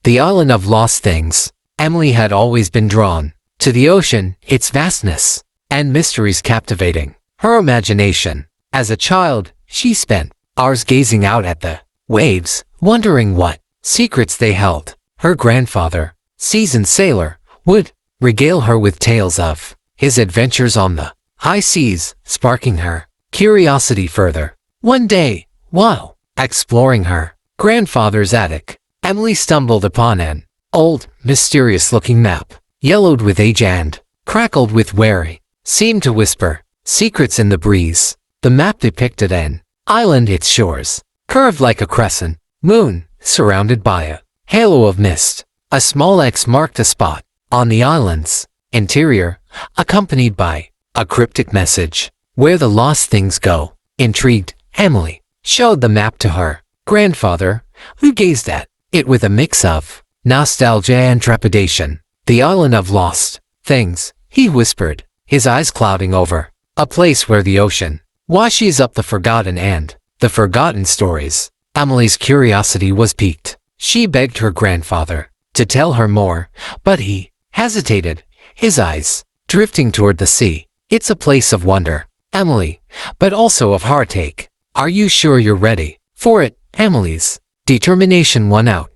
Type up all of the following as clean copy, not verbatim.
The island of lost things. Emily had always been drawn to the ocean, its vastness and mysteries captivating her imagination. As a child, she spent hours gazing out at the waves, wondering what secrets they held. Her grandfather, seasoned sailor, would regale her with tales of his adventures on the high seas, sparking her curiosity further. One day, while exploring her grandfather's attic, Emily stumbled upon an old, mysterious-looking map, yellowed with age and crackled with weary, seemed to whisper secrets in the breeze. The map depicted an island, its shores curved like a crescent moon, surrounded by a halo of mist. A small X marked a spot on the island's interior, accompanied by a cryptic message, "Where the lost things go." Intrigued, Emily showed the map to her grandfather, who gazed at it with a mix of nostalgia and trepidation. "The island of lost things," he whispered, his eyes clouding over. "A place where the ocean washes up the forgotten and the forgotten stories." Emily's curiosity was piqued. She begged her grandfather to tell her more, but he hesitated, his eyes drifting toward the sea. "It's a place of wonder, Emily, but also of heartache. Are you sure you're ready for it?" Emily's determination won out,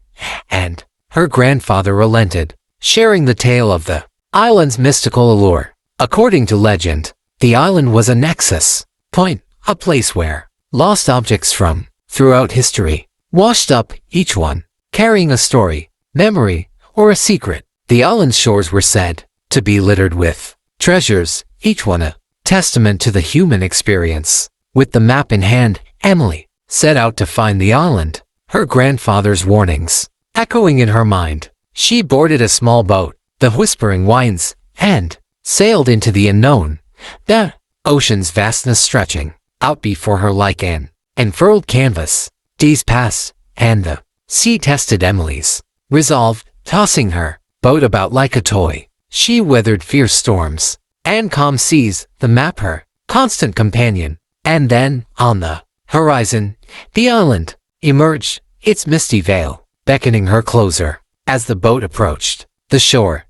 and her grandfather relented, sharing the tale of the island's mystical allure. According to legend, the island was a nexus point, a place where lost objects from throughout history washed up, each one carrying a story, memory, or a secret. The island's shores were said to be littered with treasures, each one a testament to the human experience. With the map in hand, Emily set out to find the island, her grandfather's warnings echoing in her mind. She boarded a small boat, the whispering winds, and sailed into the unknown, the ocean's vastness stretching out before her like an unfurled canvas. Days passed, and the sea tested Emily's resolve, tossing her boat about like a toy. She weathered fierce storms and calm seas, the map her constant companion. And then, on the horizon, the island emerged, its misty veil beckoning her closer. As the boat approached the shore,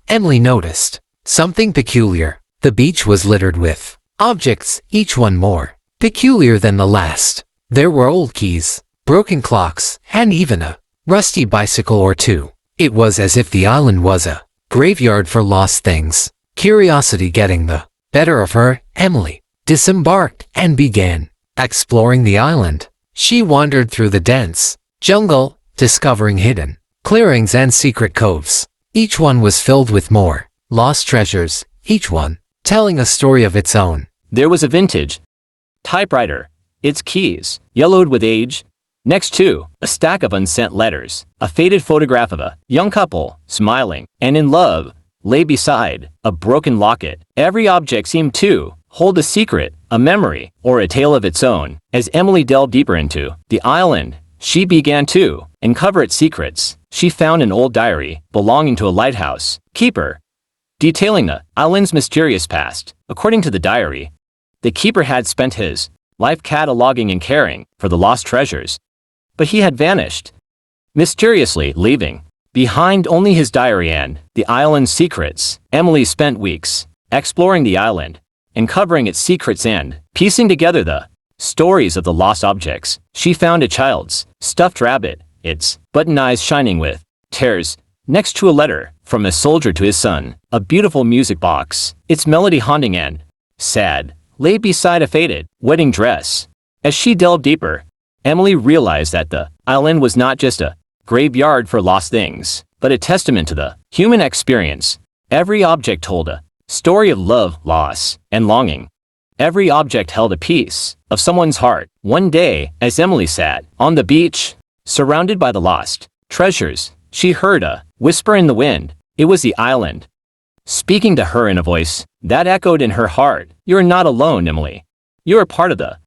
Emily noticed something peculiar. The beach was littered with objects, each one more peculiar than the last. There were old keys, broken clocks, and even a rusty bicycle or two. It was as if the island was a graveyard for lost things. Curiosity getting the better of her, Emily disembarked and began exploring the island. She wandered through the dense jungle, discovering hidden clearings and secret coves. Each one was filled with more lost treasures, each one telling a story of its own. There was a vintage typewriter, its keys yellowed with age. Next to a stack of unsent letters, a faded photograph of a young couple, smiling and in love, lay beside a broken locket. Every object seemed to hold a secret, a memory, or a tale of its own. As Emily delved deeper into the island, she began to uncover its secrets. She found an old diary belonging to a lighthouse keeper, detailing the island's mysterious past. According to the diary, the keeper had spent his life cataloging and caring for the lost treasures, but he had vanished, mysteriously leaving behind only his diary and the island's secrets. Emily spent weeks exploring the island, uncovering its secrets and piecing together the stories of the lost objects. She found a child's stuffed rabbit, its button eyes shining with tears, next to a letter from a soldier to his son. A beautiful music box, its melody haunting and sad, lay beside a faded wedding dress. As she delved deeper, Emily realized that the island was not just a graveyard for lost things, but a testament to the human experience. Every object told a story of love, loss, and longing. Every object held a piece of someone's heart. One day, as Emily sat on the beach, surrounded by the lost treasures, she heard a whisper in the wind. It was the island, speaking to her in a voice that echoed in her heart. "You're not alone, Emily. You're part of the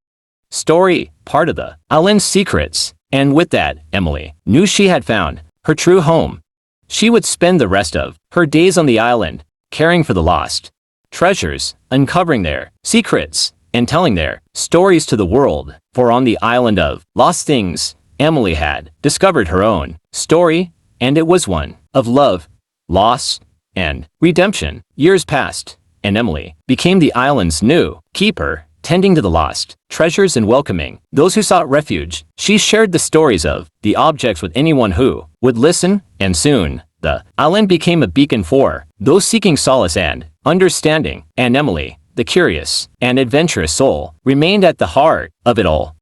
story, part of the island's secrets." And with that, Emily knew she had found her true home. She would spend the rest of her days on the island, caring for the lost treasures, uncovering their secrets, and telling their stories to the world. For on the island of lost things, Emily had discovered her own story, and it was one of love, loss, and redemption. Years passed, and Emily became the island's new keeper, tending to the lost treasures and welcoming those who sought refuge. She shared the stories of the objects with anyone who would listen, and soon, the island became a beacon for those seeking solace and understanding, and Emily, the curious and adventurous soul, remained at the heart of it all.